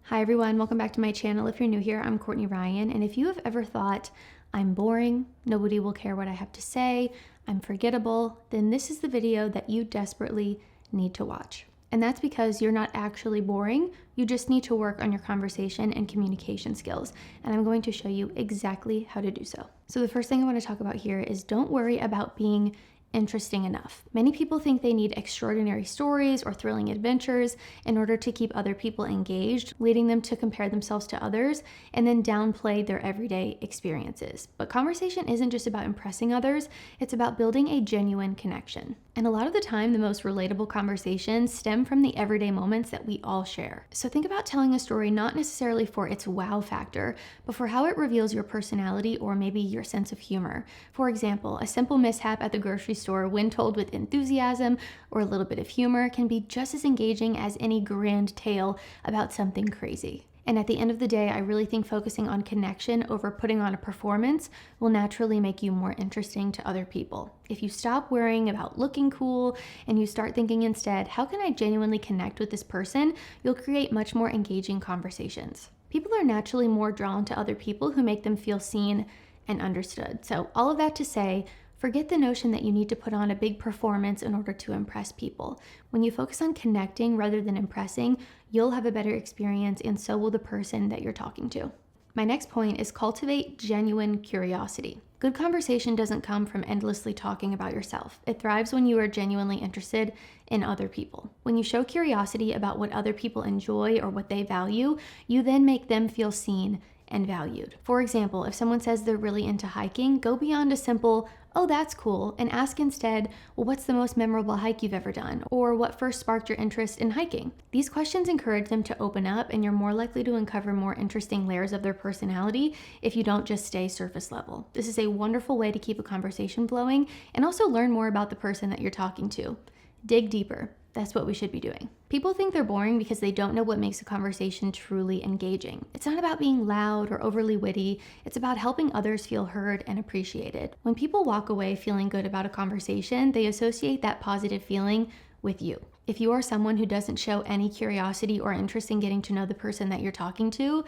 Hi everyone, welcome back to my channel. If you're new here, I'm Courtney Ryan, and if you have ever thought, I'm boring, nobody will care what I have to say, I'm forgettable, then this is the video that you desperately need to watch. And that's because you're not actually boring, you just need to work on your conversation and communication skills, and I'm going to show you exactly how to do so. So the first thing I want to talk about here is don't worry about being interesting enough. Many people think they need extraordinary stories or thrilling adventures in order to keep other people engaged, leading them to compare themselves to others and then downplay their everyday experiences. But conversation isn't just about impressing others, it's about building a genuine connection. And a lot of the time, the most relatable conversations stem from the everyday moments that we all share. So think about telling a story not necessarily for its wow factor, but for how it reveals your personality or maybe your sense of humor. For example, a simple mishap at the grocery store, when told with enthusiasm or a little bit of humor, can be just as engaging as any grand tale about something crazy. And at the end of the day, I really think focusing on connection over putting on a performance will naturally make you more interesting to other people. If you stop worrying about looking cool and you start thinking instead, how can I genuinely connect with this person? You'll create much more engaging conversations. People are naturally more drawn to other people who make them feel seen and understood. So all of that to say, forget the notion that you need to put on a big performance in order to impress people. When you focus on connecting rather than impressing, you'll have a better experience and so will the person that you're talking to. My next point is cultivate genuine curiosity. Good conversation doesn't come from endlessly talking about yourself. It thrives when you are genuinely interested in other people. When you show curiosity about what other people enjoy or what they value, you then make them feel seen and valued. For example, if someone says they're really into hiking, go beyond a simple, oh, that's cool, and ask instead, well, what's the most memorable hike you've ever done? Or what first sparked your interest in hiking? These questions encourage them to open up, and you're more likely to uncover more interesting layers of their personality if you don't just stay surface level. This is a wonderful way to keep a conversation flowing and also learn more about the person that you're talking to. Dig deeper. That's what we should be doing. People think they're boring because they don't know what makes a conversation truly engaging. It's not about being loud or overly witty. It's about helping others feel heard and appreciated. When people walk away feeling good about a conversation, they associate that positive feeling with you. If you are someone who doesn't show any curiosity or interest in getting to know the person that you're talking to,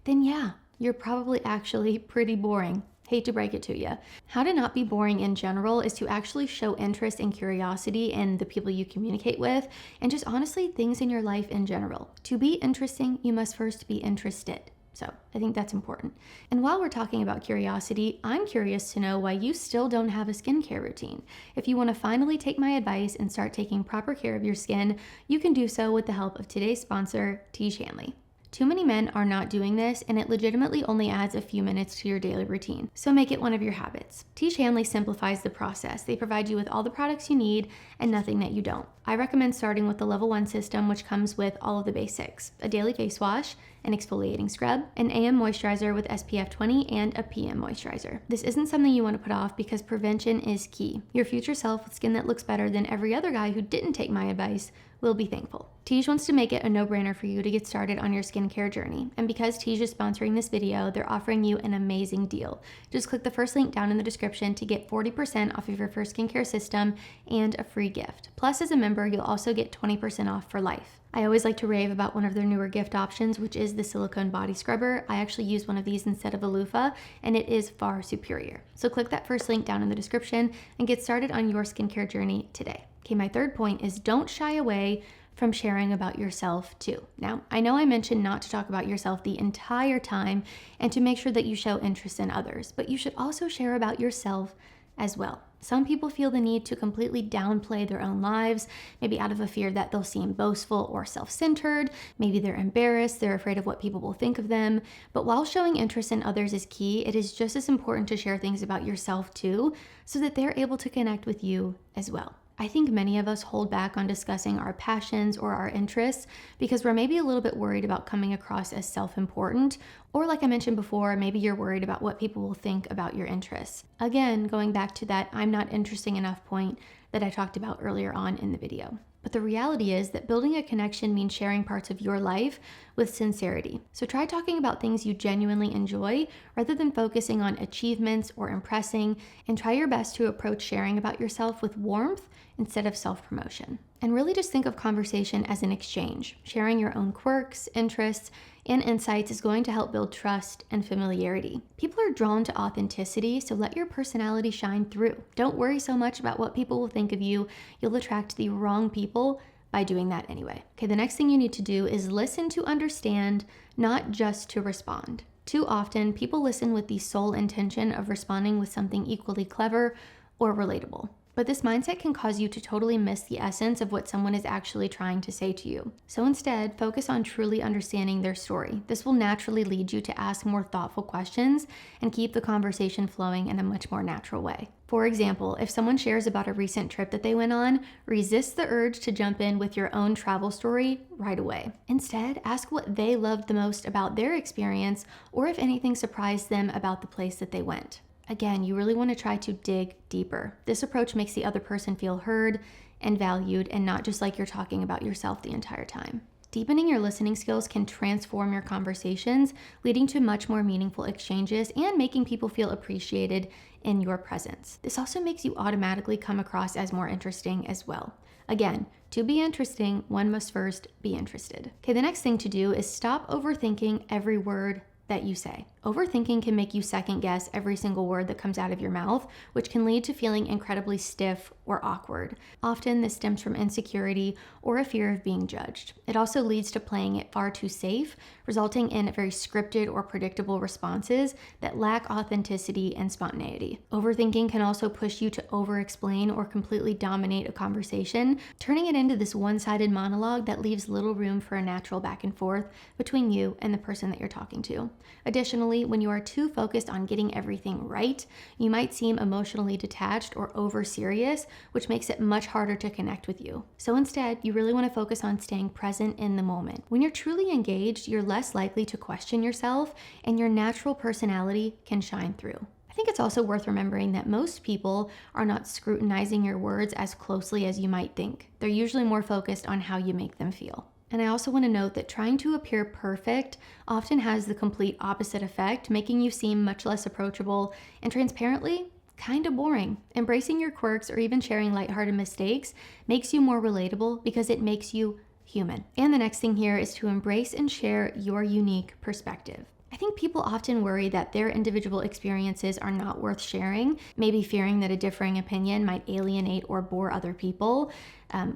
then yeah, you're probably actually pretty boring. Hate to break it to you. How to not be boring in general is to actually show interest and curiosity in the people you communicate with and just honestly things in your life in general. To be interesting, you must first be interested. So I think that's important. And while we're talking about curiosity, I'm curious to know why you still don't have a skincare routine. If you want to finally take my advice and start taking proper care of your skin, you can do so with the help of today's sponsor, Tiege Hanley. Too many men are not doing this, and it legitimately only adds a few minutes to your daily routine. So make it one of your habits. Tiege Hanley simplifies the process. They provide you with all the products you need and nothing that you don't. I recommend starting with the level 1 system, which comes with all of the basics: a daily face wash, an exfoliating scrub, an AM moisturizer with SPF 20, and a PM moisturizer. This isn't something you want to put off because prevention is key. Your future self with skin that looks better than every other guy who didn't take my advice will be thankful. Tiege wants to make it a no-brainer for you to get started on your skincare journey. And because Tiege is sponsoring this video, they're offering you an amazing deal. Just click the first link down in the description to get 40% off of your first skincare system and a free gift. Plus, as a member, you'll also get 20% off for life. I always like to rave about one of their newer gift options, which is the silicone body scrubber. I actually use one of these instead of a loofah, and it is far superior. So click that first link down in the description and get started on your skincare journey today. Okay, my third point is don't shy away from sharing about yourself too. Now, I know I mentioned not to talk about yourself the entire time and to make sure that you show interest in others, but you should also share about yourself as well. Some people feel the need to completely downplay their own lives, maybe out of a fear that they'll seem boastful or self-centered. Maybe they're embarrassed, they're afraid of what people will think of them. But while showing interest in others is key, it is just as important to share things about yourself too, so that they're able to connect with you as well. I think many of us hold back on discussing our passions or our interests because we're maybe a little bit worried about coming across as self-important, or like I mentioned before, maybe you're worried about what people will think about your interests. Again, going back to that I'm not interesting enough point that I talked about earlier on in the video. But the reality is that building a connection means sharing parts of your life with sincerity. So try talking about things you genuinely enjoy rather than focusing on achievements or impressing, and try your best to approach sharing about yourself with warmth instead of self-promotion. And really just think of conversation as an exchange, sharing your own quirks, interests, and insights is going to help build trust and familiarity. People are drawn to authenticity, so let your personality shine through. Don't worry so much about what people will think of you. You'll attract the wrong people by doing that anyway. Okay, the next thing you need to do is listen to understand, not just to respond. Too often, people listen with the sole intention of responding with something equally clever or relatable. But this mindset can cause you to totally miss the essence of what someone is actually trying to say to you. So instead, focus on truly understanding their story. This will naturally lead you to ask more thoughtful questions and keep the conversation flowing in a much more natural way. For example, if someone shares about a recent trip that they went on, resist the urge to jump in with your own travel story right away. Instead, ask what they loved the most about their experience, or if anything surprised them about the place that they went. Again, you really want to try to dig deeper. This approach makes the other person feel heard and valued, and not just like you're talking about yourself the entire time. Deepening your listening skills can transform your conversations, leading to much more meaningful exchanges and making people feel appreciated in your presence. This also makes you automatically come across as more interesting as well. Again, to be interesting, one must first be interested. Okay, the next thing to do is stop overthinking every word that you say. Overthinking can make you second guess every single word that comes out of your mouth, which can lead to feeling incredibly stiff or awkward. Often this stems from insecurity or a fear of being judged. It also leads to playing it far too safe, resulting in very scripted or predictable responses that lack authenticity and spontaneity. Overthinking can also push you to over-explain or completely dominate a conversation, turning it into this one-sided monologue that leaves little room for a natural back and forth between you and the person that you're talking to. Additionally, when you are too focused on getting everything right, you might seem emotionally detached or over serious, which makes it much harder to connect with you. So instead, you really want to focus on staying present in the moment. When you're truly engaged, you're less likely to question yourself, and your natural personality can shine through. I think it's also worth remembering that most people are not scrutinizing your words as closely as you might think. They're usually more focused on how you make them feel. And I also want to note that trying to appear perfect often has the complete opposite effect, making you seem much less approachable and, transparently, kind of boring. Embracing your quirks or even sharing lighthearted mistakes makes you more relatable because it makes you human. And the next thing here is to embrace and share your unique perspective. I think people often worry that their individual experiences are not worth sharing, maybe fearing that a differing opinion might alienate or bore other people,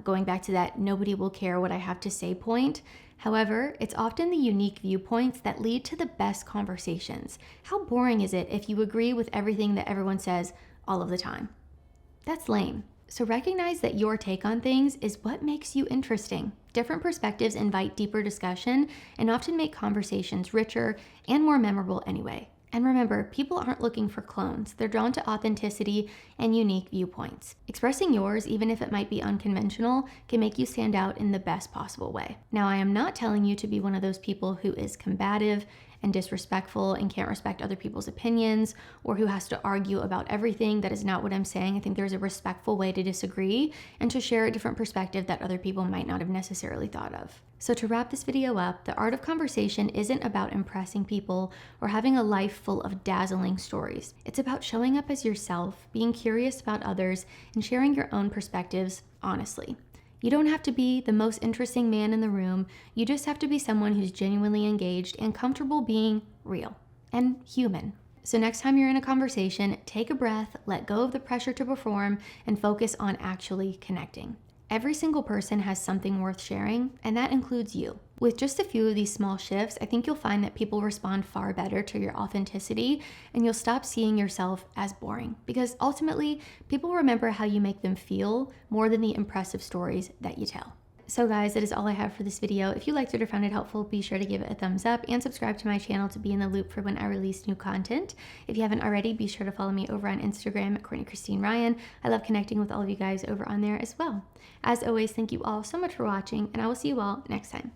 going back to that nobody will care what I have to say point. However, it's often the unique viewpoints that lead to the best conversations. How boring is it if you agree with everything that everyone says all of the time? That's lame. So recognize that your take on things is what makes you interesting. Different perspectives invite deeper discussion and often make conversations richer and more memorable anyway. And remember, people aren't looking for clones. They're drawn to authenticity and unique viewpoints. Expressing yours, even if it might be unconventional, can make you stand out in the best possible way. Now, I am not telling you to be one of those people who is combative and disrespectful and can't respect other people's opinions, or who has to argue about everything. That is not what I'm saying. I think there's a respectful way to disagree and to share a different perspective that other people might not have necessarily thought of. So to wrap this video up, the art of conversation isn't about impressing people or having a life full of dazzling stories. It's about showing up as yourself, being curious about others, and sharing your own perspectives honestly. You don't have to be the most interesting man in the room. You just have to be someone who's genuinely engaged and comfortable being real and human. So next time you're in a conversation, take a breath, let go of the pressure to perform, and focus on actually connecting. Every single person has something worth sharing, and that includes you. With just a few of these small shifts, I think you'll find that people respond far better to your authenticity, and you'll stop seeing yourself as boring. Because ultimately, people remember how you make them feel more than the impressive stories that you tell. So guys, that is all I have for this video. If you liked it or found it helpful, be sure to give it a thumbs up and subscribe to my channel to be in the loop for when I release new content. If you haven't already, be sure to follow me over on Instagram at Courtney Christine Ryan. I love connecting with all of you guys over on there as well. As always, thank you all so much for watching, and I will see you all next time.